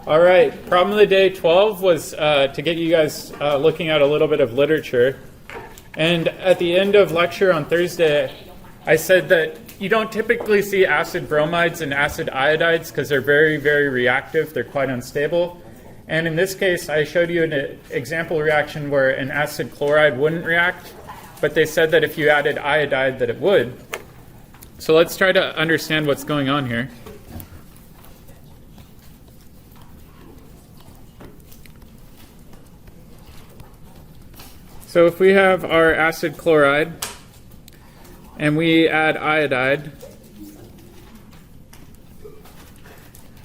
All right, problem of the day 12 was to get you guys looking at a little bit of literature. And at the end of lecture on Thursday, I said that you don't typically see acid bromides and acid iodides because they're very, very reactive. They're quite unstable. And in this case, I showed you an example reaction where an acid chloride wouldn't react, but they said that if you added iodide that it would. So let's try to understand what's going on here. So if we have our acid chloride and we add iodide,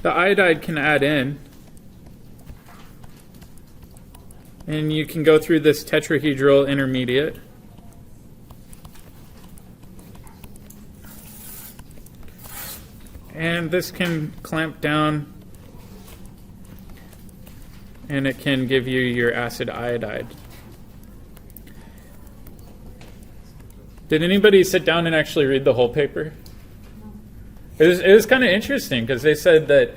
the iodide can add in, and you can go through this tetrahedral intermediate. And this can clamp down, and it can give you your acid iodide. Did anybody sit down and actually read the whole paper? It was kind of interesting because they said that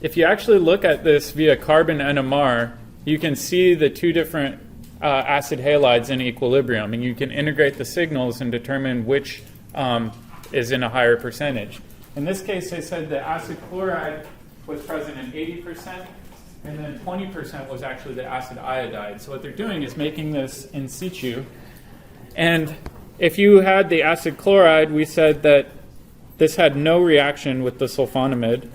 if you actually look at this via carbon NMR, you can see the two different acid halides in equilibrium, and you can integrate the signals and determine which is in a higher percentage. In this case, they said that acid chloride was present in 80%, and then 20% was actually the acid iodide. So what they're doing is making this in situ. And if you had the acid chloride, we said that this had no reaction with the sulfonamide.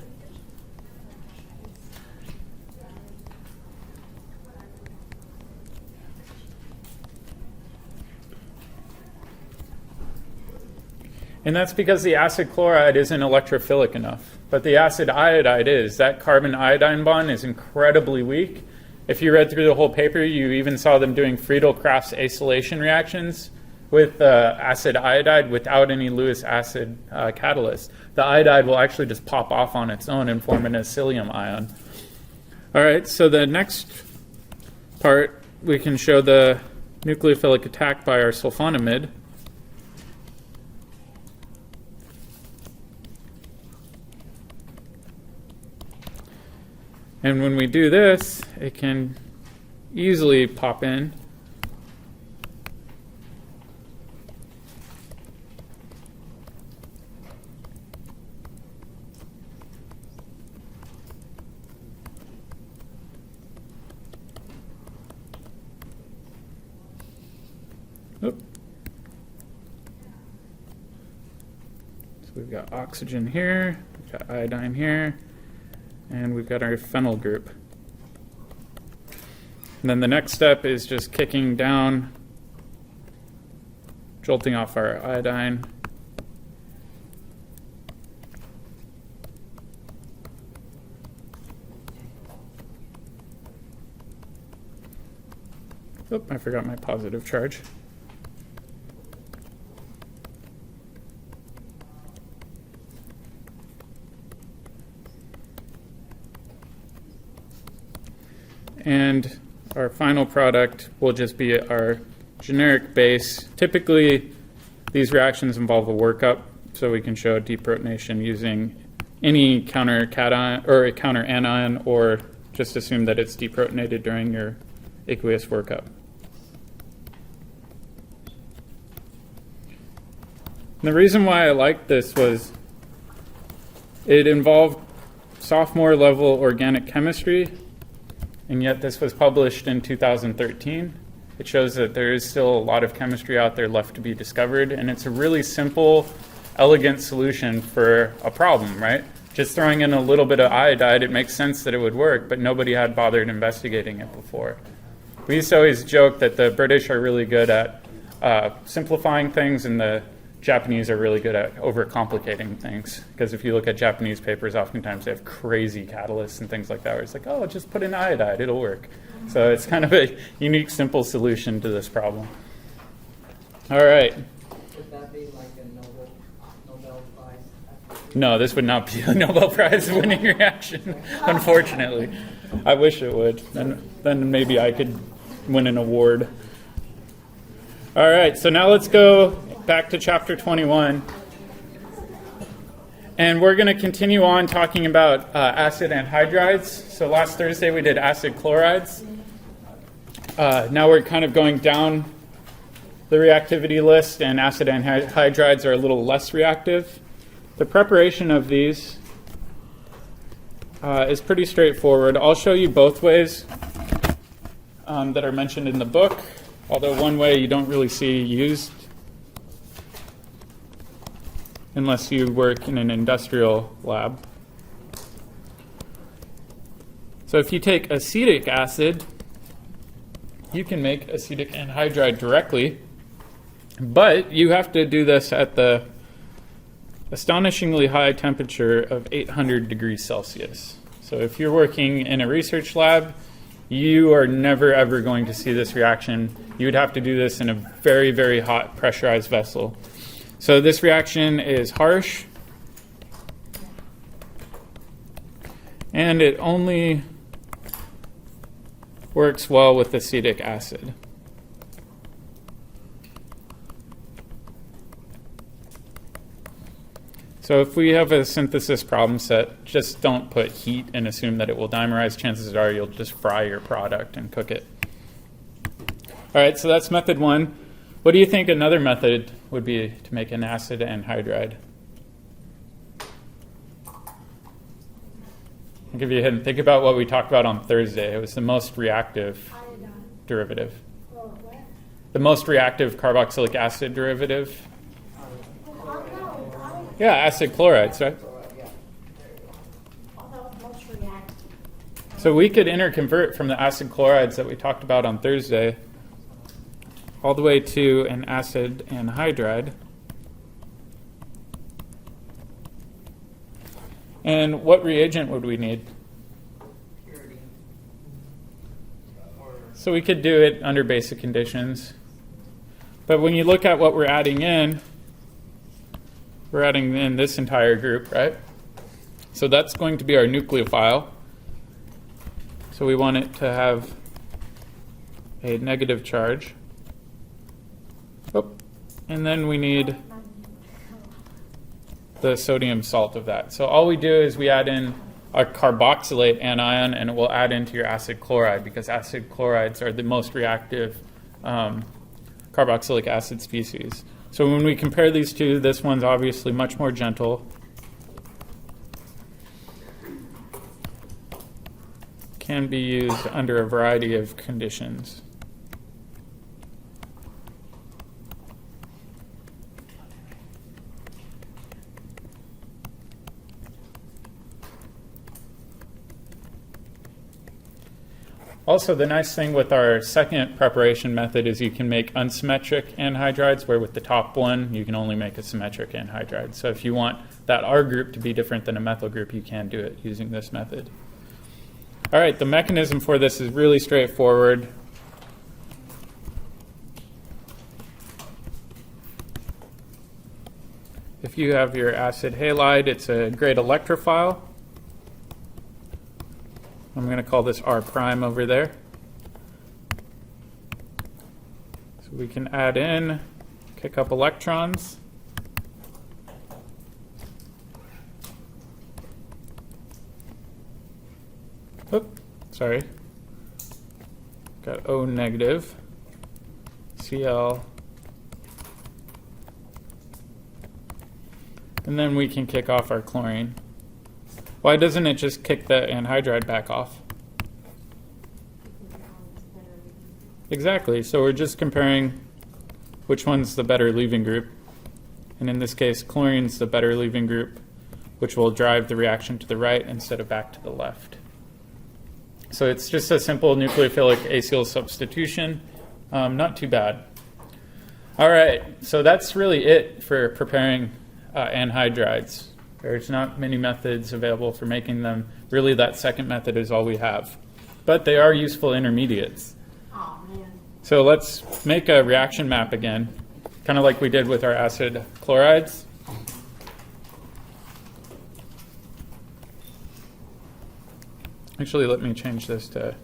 And that's because the acid chloride isn't electrophilic enough. But the acid iodide is. That carbon-iodine bond is incredibly weak. If you read through the whole paper, you even saw them doing Friedel-Crafts acylation reactions with acid iodide without any Lewis acid catalyst. The iodide will actually just pop off on its own and form an acylium ion. All right, so the next part, we can show the nucleophilic attack by our sulfonamide. And when we do this, it can easily pop in. So we've got oxygen here, we've got iodine here, and we've got our phenyl group. And then the next step is just kicking down, jolting off our iodine. Oh, I forgot my positive charge. And our final product will just be our generic base. Typically, these reactions involve a workup, so we can show deprotonation using any counter cation or a counter anion, or just assume that it's deprotonated during your aqueous workup. And the reason why I liked this was it involved sophomore level organic chemistry, and yet this was published in 2013. It shows that there is still a lot of chemistry out there left to be discovered, and it's a really simple, elegant solution for a problem, right? Just throwing in a little bit of iodide, it makes sense that it would work, but nobody had bothered investigating it before. We used to always joke that the British are really good at simplifying things, and the Japanese are really good at overcomplicating things. Because if you look at Japanese papers, oftentimes they have crazy catalysts and things like that, where it's like, oh, just put in iodide, it'll work. So it's kind of a unique, simple solution to this problem. All right. Would that be like a Nobel Prize? No, this would not be a Nobel Prize winning reaction, unfortunately. I wish it would. Then maybe I could win an award. All right, so now let's go back to chapter 21. And we're going to continue on talking about acid anhydrides. So last Thursday we did acid chlorides. Now we're kind of going down the reactivity list, and acid anhydrides are a little less reactive. The preparation of these is pretty straightforward. I'll show you both ways that are mentioned in the book, although one way you don't really see used unless you work in an industrial lab. So if you take acetic acid, you can make acetic anhydride directly, but you have to do this at the astonishingly high temperature of 800 degrees Celsius. So if you're working in a research lab, you are never ever going to see this reaction. You would have to do this in a very, very hot pressurized vessel. So this reaction is harsh, and it only works well with acetic acid. So if we have a synthesis problem set, just don't put heat and assume that it will dimerize. Chances are you'll just fry your product and cook it. All right, so that's method one. What do you think another method would be to make an acid anhydride? I'll give you a hint. Think about what we talked about on Thursday. It was the most reactive derivative. The most reactive carboxylic acid derivative. Yeah, acid chlorides, right? So we could interconvert from the acid chlorides that we talked about on Thursday all the way to an acid anhydride. And what reagent would we need? Purity. So we could do it under basic conditions. But when you look at what we're adding in, we're adding in this entire group, right? So that's going to be our nucleophile. So we want it to have a negative charge. Oh, and then we need the sodium salt of that. So all we do is we add in a carboxylate anion, and it will add into your acid chloride, because acid chlorides are the most reactive carboxylic acid species. So when we compare these two, this one's obviously much more gentle. Can be used under a variety of conditions. Also, the nice thing with our second preparation method is you can make unsymmetric anhydrides, where with the top one, you can only make a symmetric anhydride. So if you want that R group to be different than a methyl group, you can do it using this method. All right, the mechanism for this is really straightforward. If you have your acid halide, it's a great electrophile. I'm going to call this R prime over there. So we can add in, kick up electrons. Oop, sorry. Got O negative, Cl. And then we can kick off our chlorine. Why doesn't it just kick the anhydride back off? Exactly. So we're just comparing which one's the better leaving group. And in this case, chlorine's the better leaving group, which will drive the reaction to the right instead of back to the left. So it's just a simple nucleophilic acyl substitution. Not too bad. All right. So that's really it for preparing anhydrides. There's not many methods available for making them. Really, that second method is all we have. But they are useful intermediates. Oh, man. So let's make a reaction map again, kind of like we did with our acid chlorides. Actually, let me change this to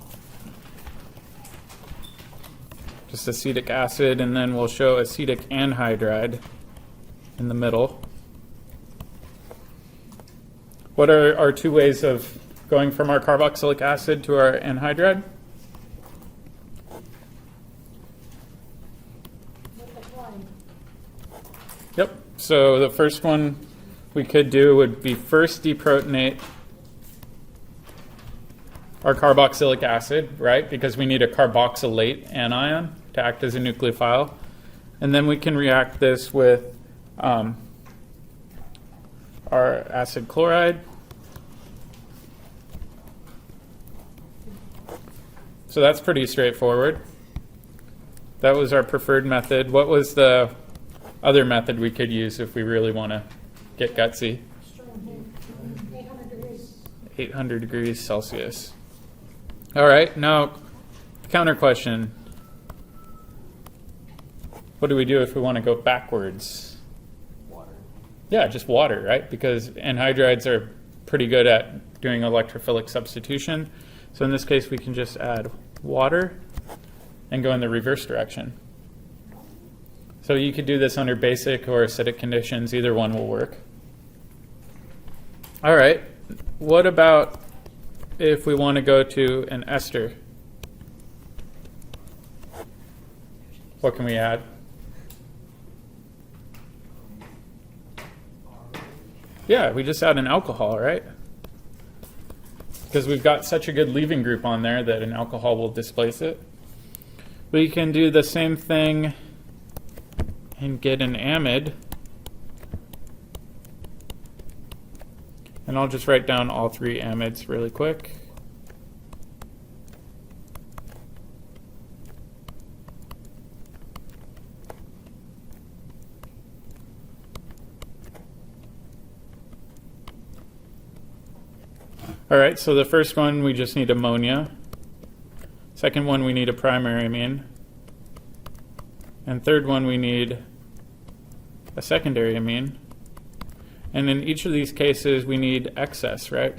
just acetic acid, and then we'll show acetic anhydride in the middle. What are our two ways of going from our carboxylic acid to our anhydride? Yep. So the first one we could do would be first deprotonate our carboxylic acid, right? Because we need a carboxylate anion to act as a nucleophile. And then we can react this with our acid chloride. So that's pretty straightforward. That was our preferred method. What was the other method we could use if we really want to get gutsy? 800 degrees. 800 degrees Celsius. All right, now counter question. What do we do if we want to go backwards? Water. Yeah, just water, right? Because anhydrides are pretty good at doing electrophilic substitution. So in this case, we can just add water and go in the reverse direction. So you could do this under basic or acidic conditions. Either one will work. All right. What about if we want to go to an ester? What can we add? Yeah, we just add an alcohol, right? Because we've got such a good leaving group on there that an alcohol will displace it. We can do the same thing and get an amide. And I'll just write down all three amides really quick. All right, so the first one we just need ammonia. Second one we need a primary amine. And third one we need a secondary amine. And in each of these cases we need excess, right?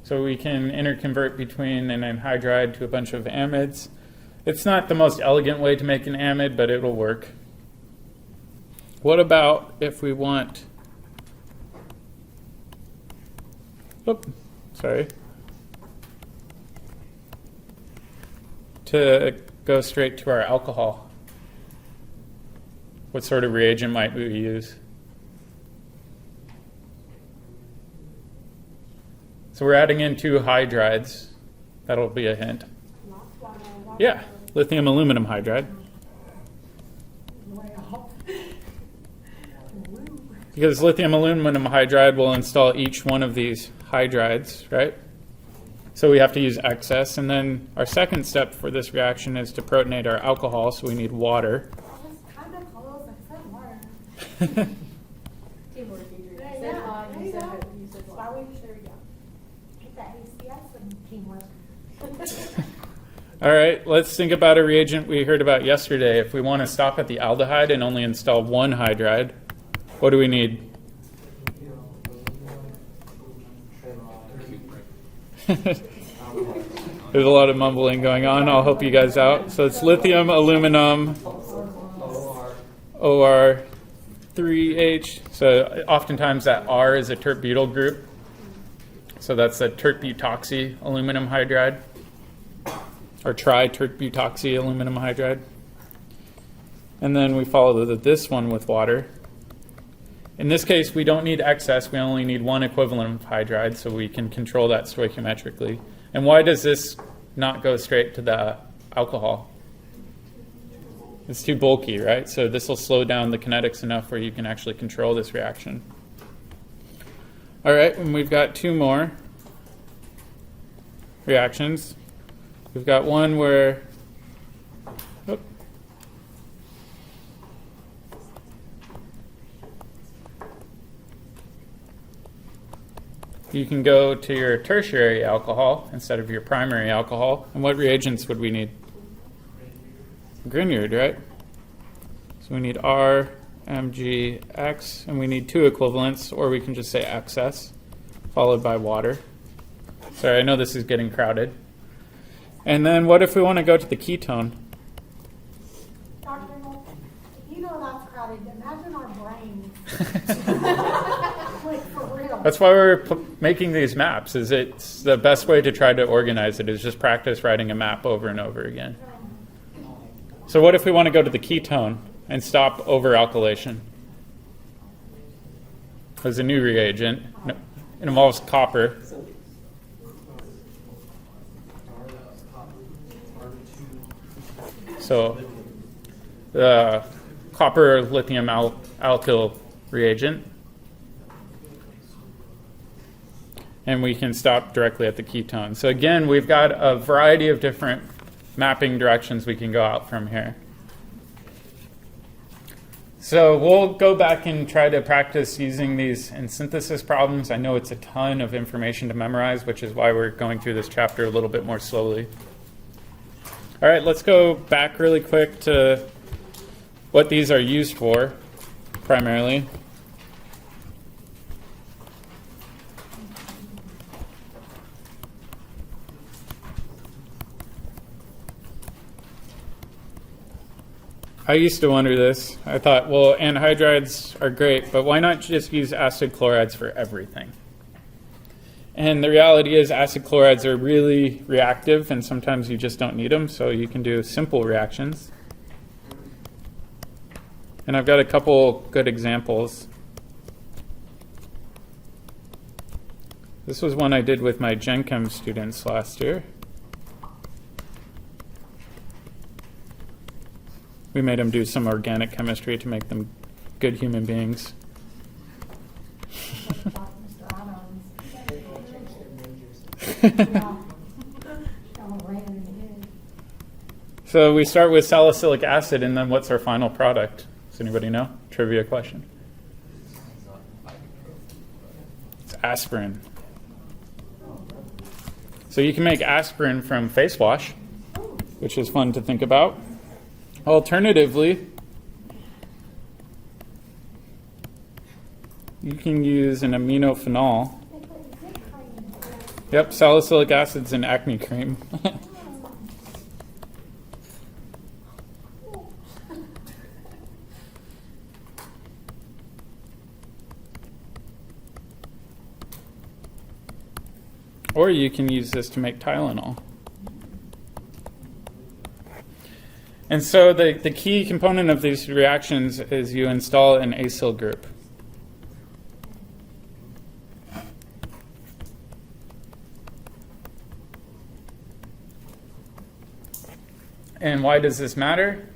So we can interconvert between an anhydride to a bunch of amides. It's not the most elegant way to make an amide, but it'll work. What about if we want, to go straight to our alcohol? What sort of reagent might we use? So we're adding in two hydrides. That'll be a hint. Yeah, lithium aluminum hydride. Because lithium aluminum hydride will install each one of these hydrides, right? So we have to use excess. And then our second step for this reaction is to protonate our alcohol, so we need water. Kind of close, except water. Teamwork, Adrian. Yeah, You said there you you said go. it, you said That's what? why we should get that ACS and teamwork. All right, let's think about a reagent we heard about yesterday. If we want to stop at the aldehyde and only install one hydride, what do we need? There's a lot of mumbling going on. I'll help you guys out. So it's lithium, aluminum, OR3H. So oftentimes that R is a tert-butyl group. So that's a tert-butoxy aluminum hydride, or tri-tert-butoxy aluminum hydride. And then we follow this one with water. In this case, we don't need excess. We only need one equivalent of hydride, so we can control that stoichiometrically. And why does this not go straight to the alcohol? It's too bulky, right? So this will slow down the kinetics enough where you can actually control this reaction. All right, and we've got two more reactions. We've got one where you can go to your tertiary alcohol instead of your primary alcohol. And what reagents would we need? Grignard, right? So we need R, Mg, X, and we need two equivalents, or we can just say excess, followed by water. Sorry, I know this is getting crowded. And then what if we want to go to the ketone? Dr. Moulton, you know that's crowded. Imagine our Like, for real. That's why we're making these maps, is it's the best way to try to organize it is just practice writing a map over and over again. So what if we want to go to the ketone and stop over-alkylation? There's a new reagent. It involves copper. So the copper lithium alkyl reagent. And we can stop directly at the ketone. So again, we've got a variety of different mapping directions we can go out from here. So we'll go back and try to practice using these in synthesis problems. I know it's a ton of information to memorize, which is why we're going through this chapter a little bit more slowly. All right, let's go back really quick to what these are used for, primarily. I used to wonder this. I thought, well, anhydrides are great, but why not just use acid chlorides for everything? And the reality is acid chlorides are really reactive, and sometimes you just don't need them, so you can do simple reactions. And I've got a couple good examples. This was one I did with my Gen Chem students last year. We made them do some organic chemistry to make them good human beings. So we start with salicylic acid, and then what's our final product? Does anybody know? Trivia question. It's aspirin. So you can make aspirin from face wash, which is fun to think about. Alternatively, you can use an aminophenol. Yep, salicylic acid's in acne cream. Or you can use this to make Tylenol. And so the key component of these reactions is you install an acyl group. And why does this matter?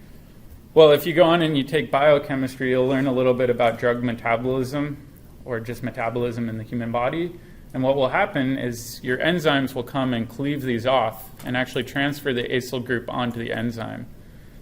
Well, if you go on and you take biochemistry, you'll learn a little bit about drug metabolism, or just metabolism in the human body. And what will happen is your enzymes will come and cleave these off and actually transfer the acyl group onto the enzyme.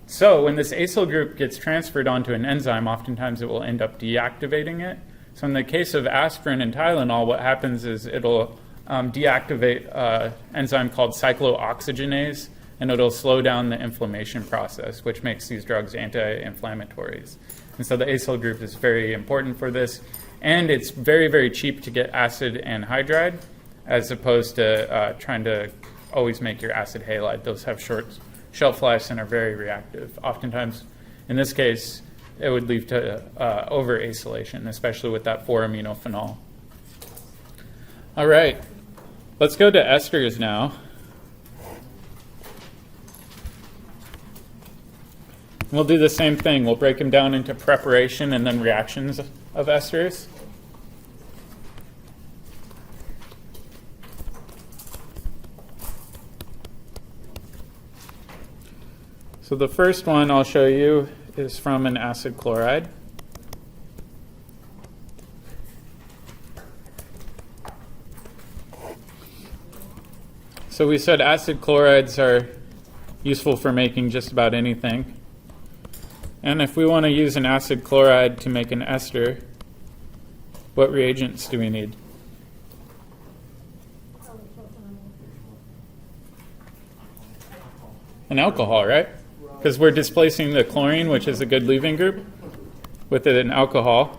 So when this acyl group gets transferred onto an enzyme, oftentimes it will end up deactivating it. So in the case of aspirin and Tylenol, what happens is it'll deactivate an enzyme called cyclooxygenase, and it'll slow down the inflammation process, which makes these drugs anti-inflammatories. And so the acyl group is very important for this. And it's very, very cheap to get acid anhydride, as opposed to trying to always make your acid halide. Those have short shelf lives and are very reactive. Oftentimes, in this case, it would lead to over-acylation, especially with that 4-aminophenol. All right, let's go to esters now. We'll do the same thing. We'll break them down into preparation and then reactions of esters. So the first one I'll show you is from an acid chloride. So we said acid chlorides are useful for making just about anything. And if we want to use an acid chloride to make an ester, what reagents do we need? An alcohol, right? Because we're displacing the chlorine, which is a good leaving group, with an alcohol.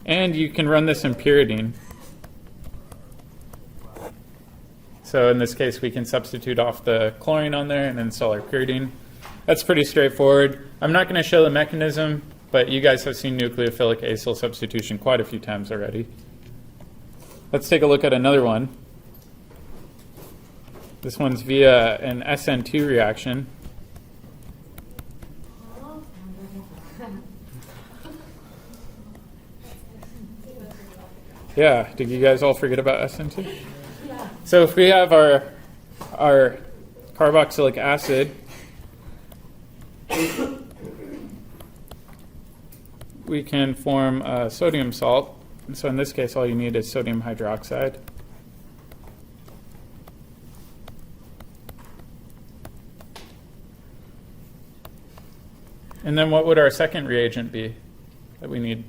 And you can run this in pyridine. So in this case, we can substitute off the chlorine on there and install our pyridine. That's pretty straightforward. I'm not going to show the mechanism but you guys have seen nucleophilic acyl substitution quite a few times already. Let's take a look at another one. This one's via an SN2 reaction. Yeah, did you guys all forget about SN2? So if we have our carboxylic acid, we can form a sodium salt. And so in this case, all you need is sodium hydroxide. And then what would our second reagent be that we need?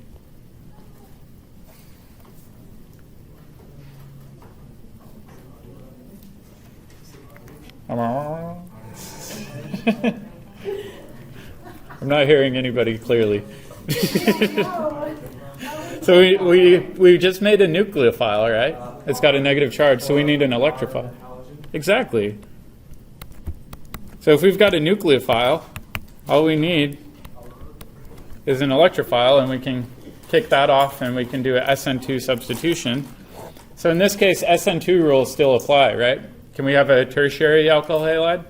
I'm not hearing anybody clearly. So we just made a nucleophile, right? It's got a negative charge, so we need an electrophile. Exactly. So if we've got a nucleophile, all we need is an electrophile, and we can kick that off, and we can do a SN2 substitution. So in this case, SN2 rules still apply, right? Can we have a tertiary alkyl halide?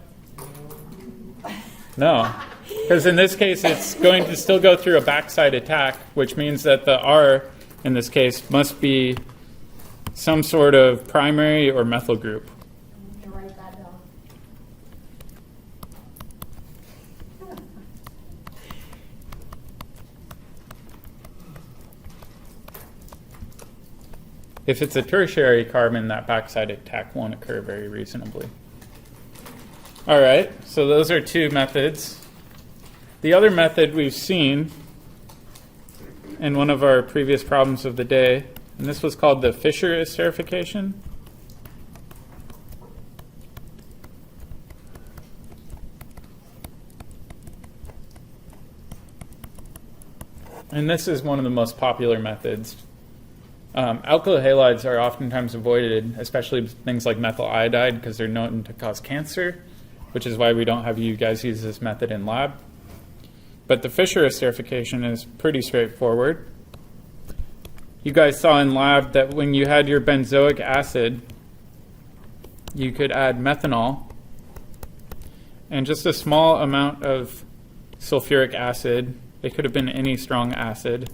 No. Because in this case, it's going to still go through a backside attack, which means that the R, in this case, must be some sort of primary or methyl group. You can write that down. If it's a tertiary carbon, that backside attack won't occur very reasonably. All right, so those are two methods. The other method we've seen in one of our previous problems of the day, and this was called the Fischer Esterification. And this is one of the most popular methods. Alkyl halides are oftentimes avoided, especially things like methyl iodide, because they're known to cause cancer, which is why we don't have you guys use this method in lab. But the Fischer esterification is pretty straightforward. You guys saw in lab that when you had your benzoic acid, you could add methanol and just a small amount of sulfuric acid. It could have been any strong acid.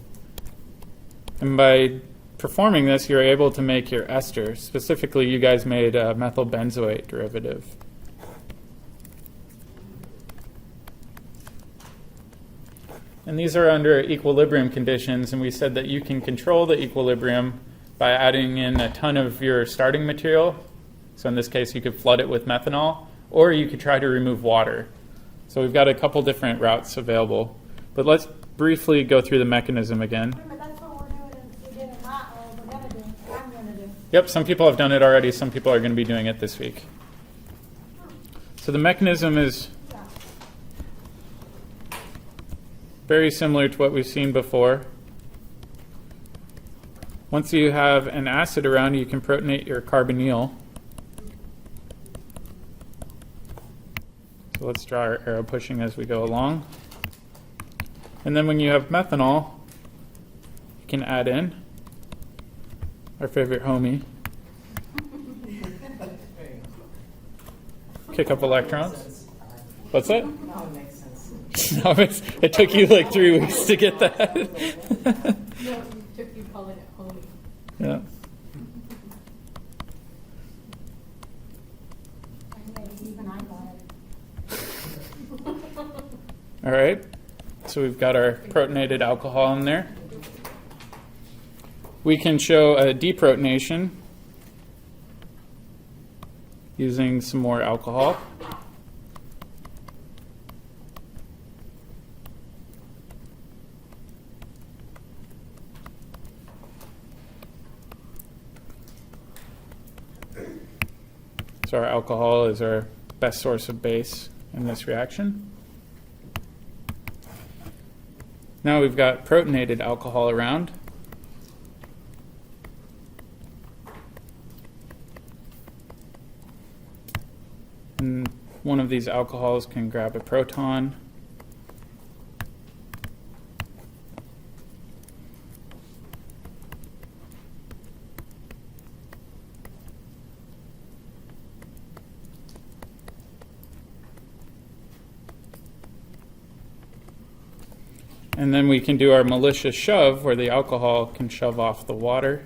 And by performing this, you're able to make your ester. Specifically, you guys made a methyl benzoate derivative. And these are under equilibrium conditions, and we said that you can control the equilibrium by adding in a ton of your starting material. So in this case, you could flood it with methanol, or you could try to remove water. So we've got a couple different routes available. But let's briefly go through the mechanism again. Remember, that's what we're doing. We did it not, or we're going to do. I'm going to do. Yep, some people have done it already. Some people are going to be doing it this week. So the mechanism is very similar to what we've seen before. Once you have an acid around, you can protonate your carbonyl. So let's draw our arrow pushing as we go along. And then when you have methanol, you can add in our favorite homie. Kick up electrons. What's that? No, it makes sense. No, it took you like 3 weeks to get that. No, it took you calling it homie. Yeah. Even I got it. All right. So we've got our protonated alcohol in there. We can show a deprotonation using some more alcohol. So our alcohol is our best source of base in this reaction. Now we've got protonated alcohol around. And one of these alcohols can grab a proton And then we can do our malicious shove where the alcohol can shove off the water.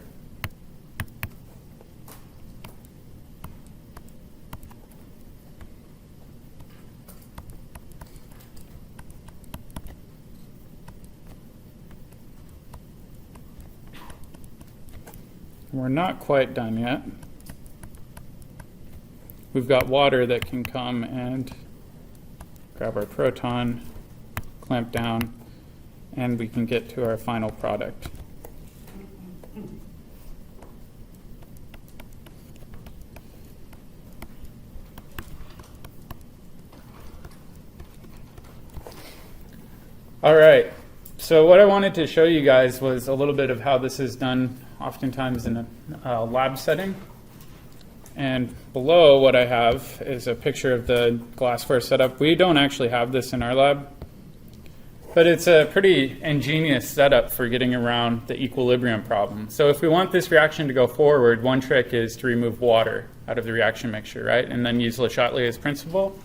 We're not quite done yet. We've got water that can come and grab our proton, clamp down, and we can get to our final product. All right, so what I wanted to show you guys was a little bit of how this is done oftentimes in a lab setting. And below what I have is a picture of the glassware setup. We don't actually have this in our lab, but it's a pretty ingenious setup for getting around the equilibrium problem. So if we want this reaction to go forward, one trick is to remove water out of the reaction mixture, right? And then use Le Chatelier's principle.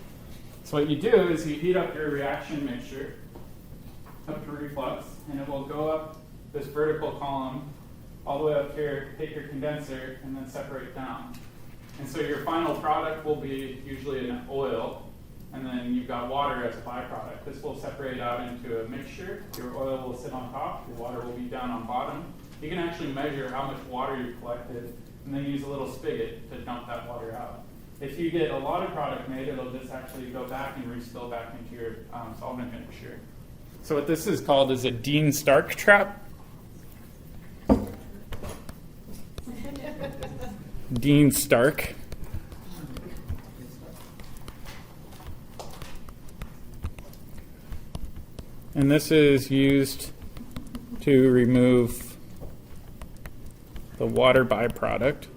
So what you do is you heat up your reaction mixture up to reflux, and it will go up this vertical column all the way up here, take your condenser, and then separate down. And so your final product will be usually an oil, and then you've got water as a byproduct. This will separate out into a mixture. Your oil will sit on top, your water will be down on bottom. You can actually measure how much water you've collected, and then use a little spigot to dump that water out. If you get a lot of product made, it'll just actually go back and respill back into your solvent mixture. So what this is called is a Dean-Stark trap. Dean-Stark. And this is used to remove the water byproduct.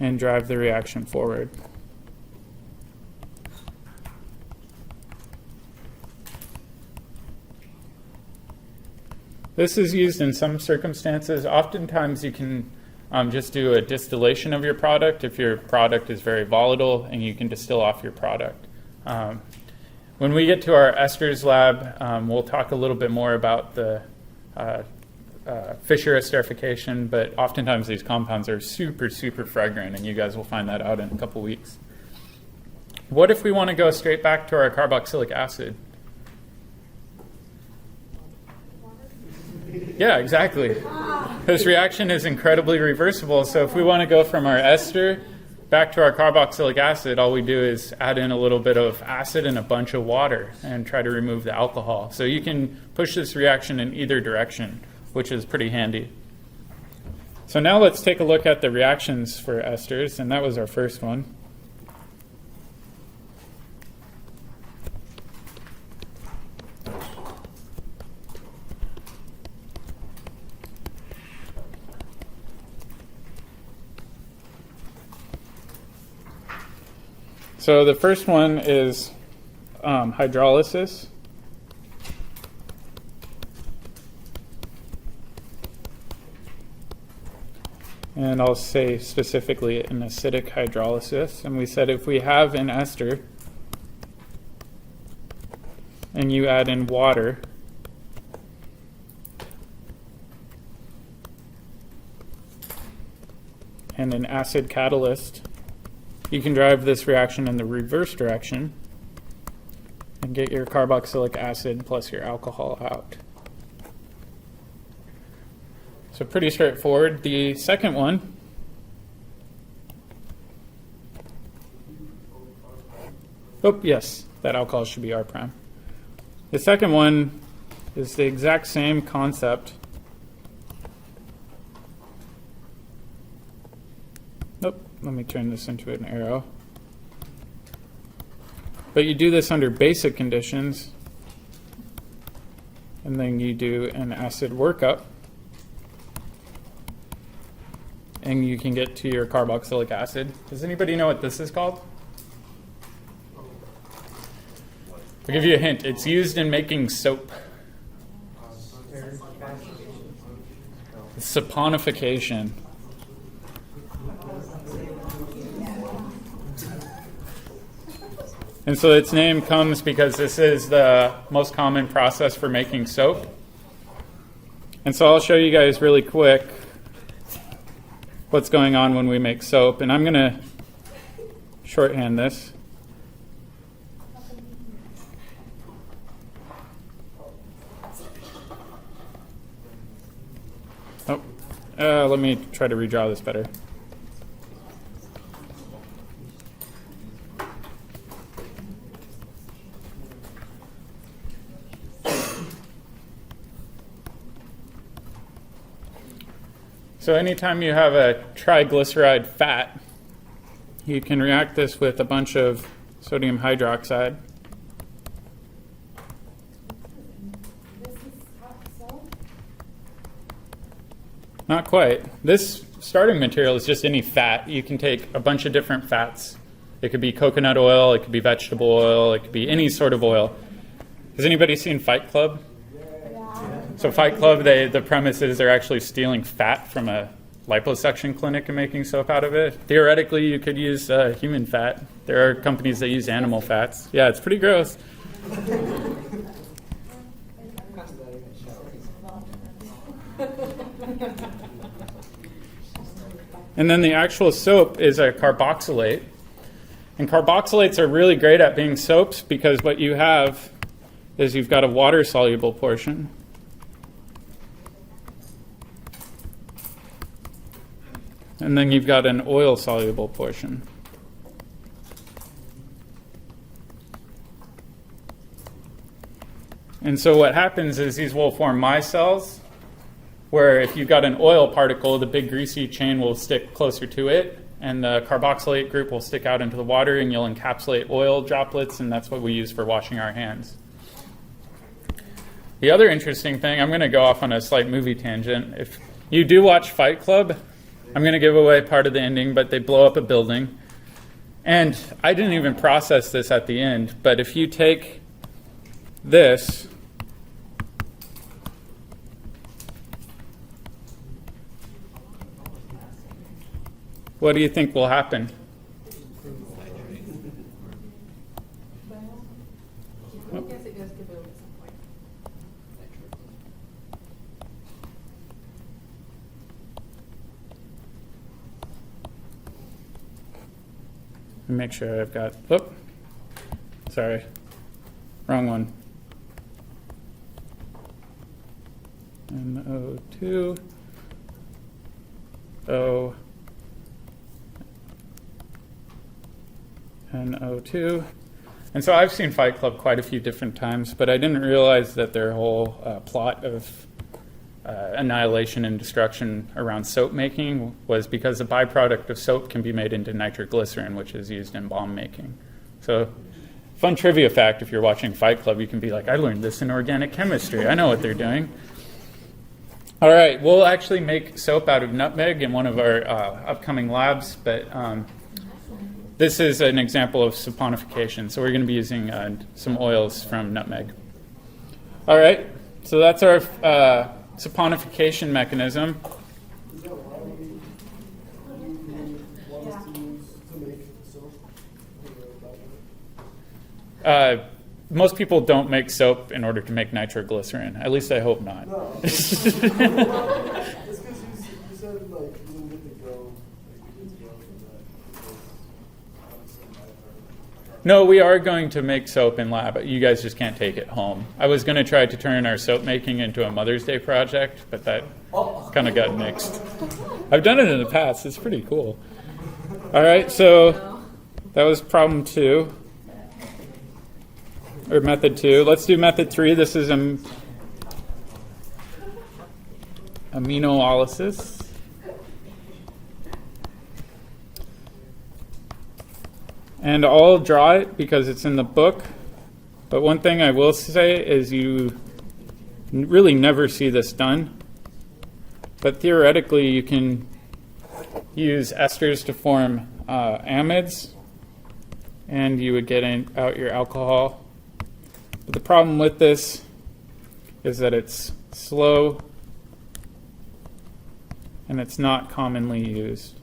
And drive the reaction forward. This is used in some circumstances. Oftentimes you can just do a distillation of your product if your product is very volatile, and you can distill off your product. When we get to our esters lab, we'll talk a little bit more about the Fischer Esterification, but oftentimes these compounds are super, super fragrant, and you guys will find that out in a couple weeks. What if we want to go straight back to our carboxylic acid? Yeah, exactly. This reaction is incredibly reversible, so if we want to go from our ester back to our carboxylic acid, all we do is add in a little bit of acid and a bunch of water and try to remove the alcohol. So you can push this reaction in either direction, which is pretty handy. So now let's take a look at the reactions for esters, and that was our first one. So the first one is hydrolysis. And I'll say specifically an acidic hydrolysis. And we said if we have an ester and you add in water, and an acid catalyst, you can drive this reaction in the reverse direction and get your carboxylic acid plus your alcohol out. So pretty straightforward. The second one yes, that alcohol should be R prime. The second one is the exact same concept. Let me turn this into an arrow. But you do this under basic conditions, and then you do an acid workup, and you can get to your carboxylic acid. Does anybody know what this is called? I'll give you a hint. It's used in making soap. Saponification. And so its name comes because this is the most common process for making soap. And so I'll show you guys really quick what's going on when we make soap. And I'm going to shorthand this. Let me try to redraw this better. So anytime you have a triglyceride fat, you can react this with a bunch of sodium hydroxide. Not quite. This starting material is just any fat. You can take a bunch of different fats. It could be coconut oil, it could be vegetable oil, it could be any sort of oil. Has anybody seen Fight Club? So Fight Club, the premise is they're actually stealing fat from a liposuction clinic and making soap out of it. Theoretically, you could use human fat. There are companies that use animal fats. Yeah, it's pretty gross. And then the actual soap is a carboxylate. And carboxylates are really great at being soaps because what you have is you've got a water-soluble portion. And then you've got an oil-soluble portion. And so what happens is these will form micelles, where if you've got an oil particle, the big greasy chain will stick closer to it, and the carboxylate group will stick out into the water, and you'll encapsulate oil droplets, and that's what we use for washing our hands. The other interesting thing, I'm going to go off on a slight movie tangent. If you do watch Fight Club, I'm going to give away part of the ending, but they blow up a building. And I didn't even process this at the end, but if you take this, what do you think will happen? I guess it goes to boom at some point. Let me make sure I've got, sorry, wrong one. NO2, O, NO2. And so I've seen Fight Club quite a few different times, but I didn't realize that their whole plot of annihilation and destruction around soap making was because the byproduct of soap can be made into nitroglycerin, which is used in bomb making. So, fun trivia fact, if you're watching Fight Club, you can be like, I learned this in organic chemistry. I know what they're doing. All right, we'll actually make soap out of nutmeg in one of our upcoming labs, but this is an example of saponification. So we're going to be using some oils from nutmeg. All right, so that's our saponification mechanism. Is that why we want us to use to make soap? Most people don't make soap in order to make nitroglycerin. At least I hope not. No. It's because you said like you didn't get to go for that. No, we are going to make soap in lab. You guys just can't take it home. I was going to try to turn our soap making into a Mother's Day project, but that kind of got nixed. I've done it in the past. It's pretty cool. All right, so that was problem 2. Or method 2. Let's do method 3. This is aminolysis. And I'll draw it because it's in the book. But one thing I will say is you really never see this done. But theoretically, you can use esters to form amides, and you would get out your alcohol. But the problem with this is that it's slow and it's not commonly used.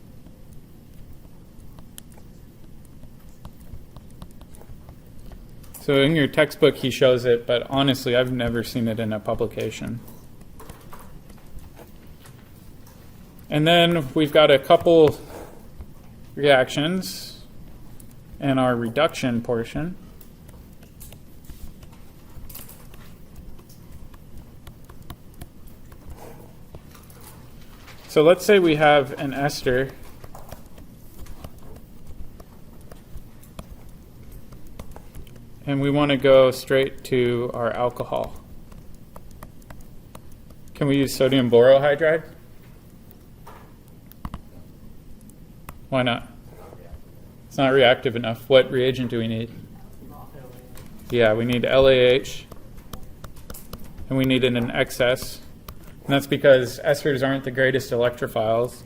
So in your textbook he shows it, but honestly I've never seen it in a publication. And then we've got a couple reactions in our reduction portion. So let's say we have an ester and we want to go straight to our alcohol. Can we use sodium borohydride? Why not? It's not reactive enough. What reagent do we need? Yeah, we need LAH, and we need it in excess. And that's because esters aren't the greatest electrophiles.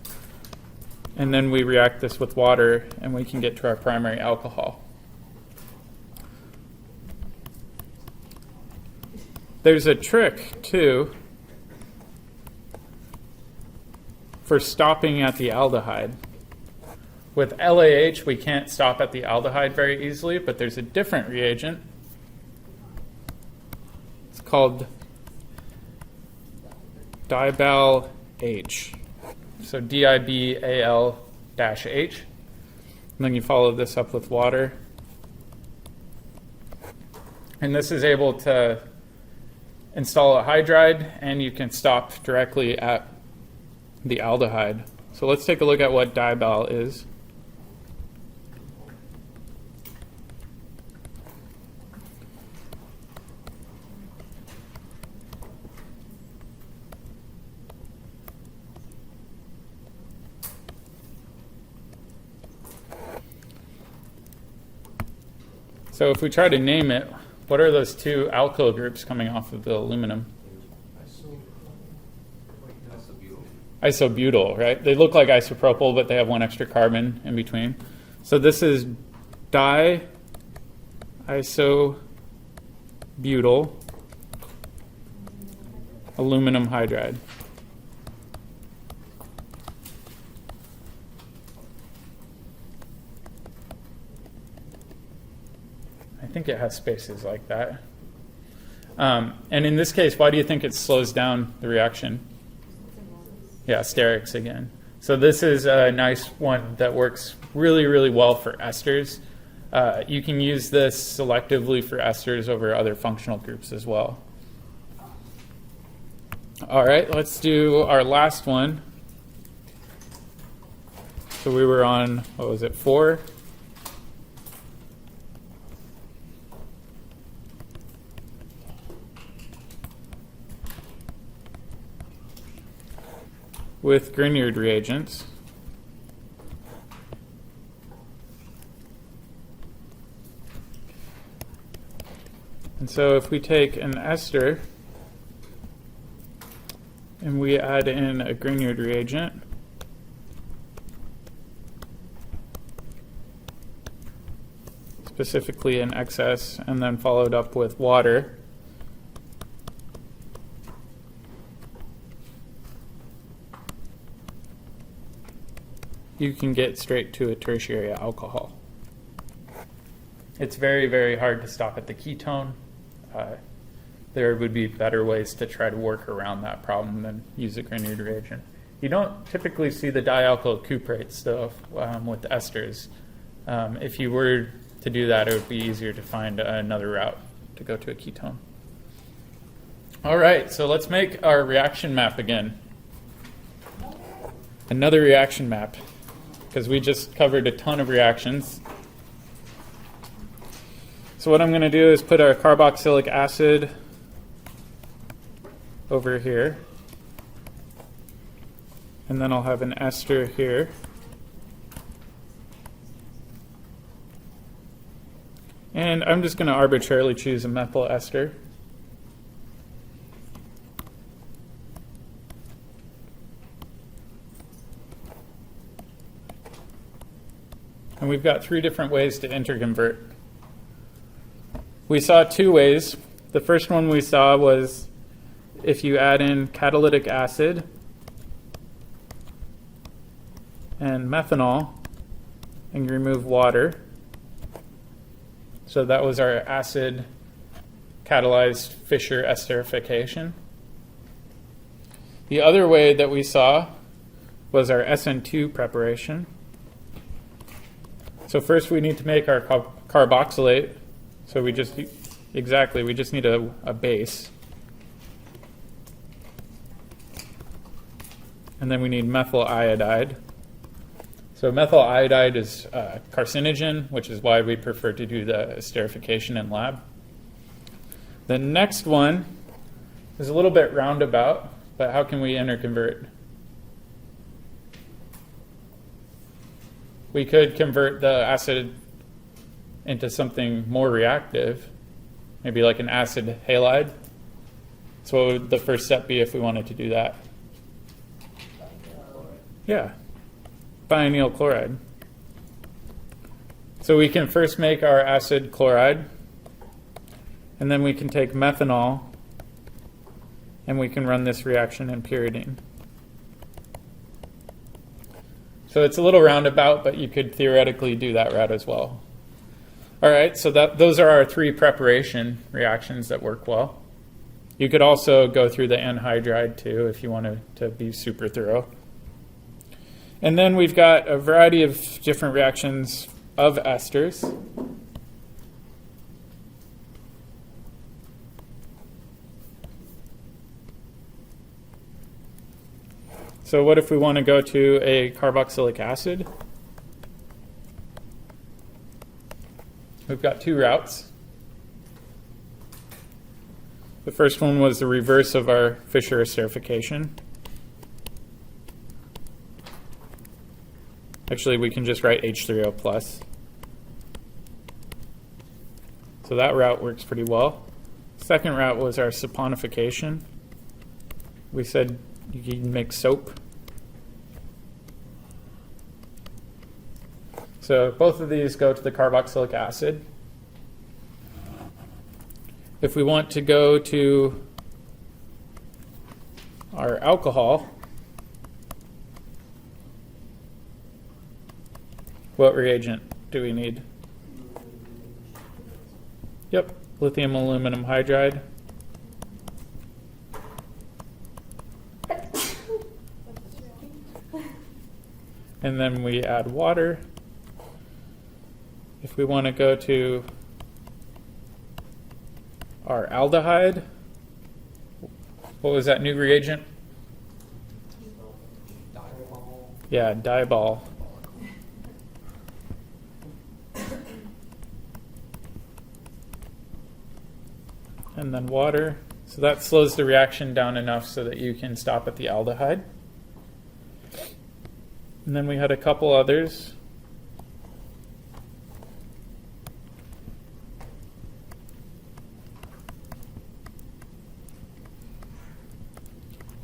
And then we react this with water, and we can get to our primary alcohol. There's a trick, too, for stopping at the aldehyde. With LAH, we can't stop at the aldehyde very easily, but there's a different reagent. It's called dibal-H. So DIBAL-H. And then you follow this up with water. And this is able to install a hydride, and you can stop directly at the aldehyde. So let's take a look at what dibal is. So if we try to name it, what are those two alkyl groups coming off of the aluminum? Isobutyl, right? They look like isopropyl, but they have one extra carbon in between. So this is di-isobutyl aluminum hydride. I think it has spaces like that. And in this case, why do you think it slows down the reaction? Yeah, sterics again. So this is a nice one that works really, really well for esters. You can use this selectively for esters over other functional groups as well. All right, let's do our last one. So we were on, what was it, 4? With Grignard reagents. And so if we take an ester and we add in a Grignard reagent, specifically in excess, and then followed up with water, you can get straight to a tertiary alcohol. It's very, very hard to stop at the ketone. There would be better ways to try to work around that problem than use a Grignard reagent. You don't typically see the dialkyl cuprates, though, with esters. If you were to do that, it would be easier to find another route to go to a ketone. All right, so let's make our reaction map again. Another reaction map, because we just covered a ton of reactions. So what I'm going to do is put our carboxylic acid over here, and then I'll have an ester here. And I'm just going to arbitrarily choose a methyl ester. And we've got 3 different ways to interconvert. We saw 2 ways. The first one we saw was if you add in catalytic acid and methanol and you remove water, So that was our acid catalyzed Fischer esterification. The other way that we saw was our SN2 preparation. So first we need to make our carboxylate. So we just need a base. And then we need methyl iodide. So methyl iodide is carcinogen, which is why we prefer to do the esterification in lab. The next one is a little bit roundabout, but how can we interconvert? We could convert the acid into something more reactive, maybe like an acid halide. So what would the first step be if we wanted to do that? Yeah, thionyl chloride. So we can first make our acid chloride, and then we can take methanol, and we can run this reaction in pyridine. So it's a little roundabout, but you could theoretically do that route as well. All right, so those are our 3 preparation reactions that work well. You could also go through the anhydride too if you wanted to be super thorough. And then we've got a variety of different reactions of esters. So what if we want to go to a carboxylic acid? We've got 2 routes. The first one was the reverse of our Fischer esterification. Actually, we can just write H3O+. So that route works pretty well. Second route was our saponification. We said you can make soap. So both of these go to the carboxylic acid. If we want to go to our alcohol, what reagent do we need? Yep, lithium aluminum hydride. And then we add water. If we want to go to our aldehyde, what was that new reagent? Yeah, diol. And then water. So that slows the reaction down enough so that you can stop at the aldehyde. And then we had a couple others.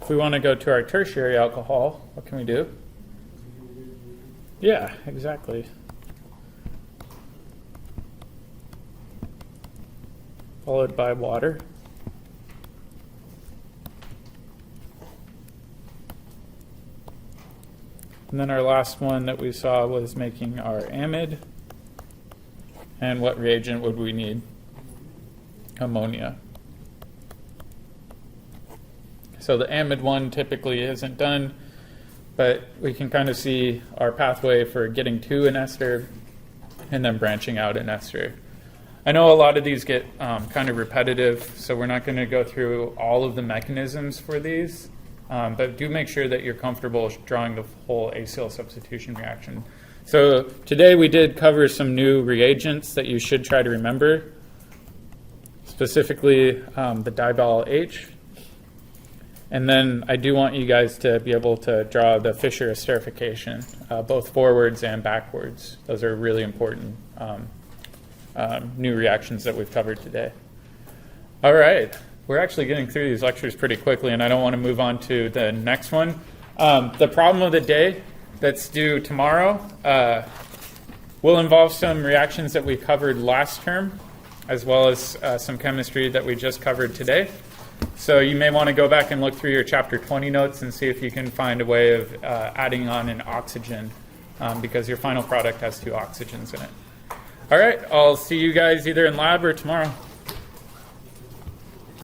If we want to go to our tertiary alcohol, what can we do? Yeah, exactly. Followed by water. And then our last one that we saw was making our amide. And what reagent would we need? Ammonia. So the amide one typically isn't done, but we can kind of see our pathway for getting to an ester and then branching out an ester. I know a lot of these get kind of repetitive, so we're not going to go through all of the mechanisms for these, but do make sure that you're comfortable drawing the whole acyl substitution reaction. So today we did cover some new reagents that you should try to remember, specifically the diol H. And then I do want you guys to be able to draw the Fischer esterification, both forwards and backwards. Those are really important new reactions that we've covered today. All right. We're actually getting through these lectures pretty quickly, and I don't want to move on to the next one. The problem of the day that's due tomorrow will involve some reactions that we covered last term, as well as some chemistry that we just covered today. So you may want to go back and look through your chapter 20 notes and see if you can find a way of adding on an oxygen, because your final product has 2 oxygens in it. All right, I'll see you guys either in lab or tomorrow.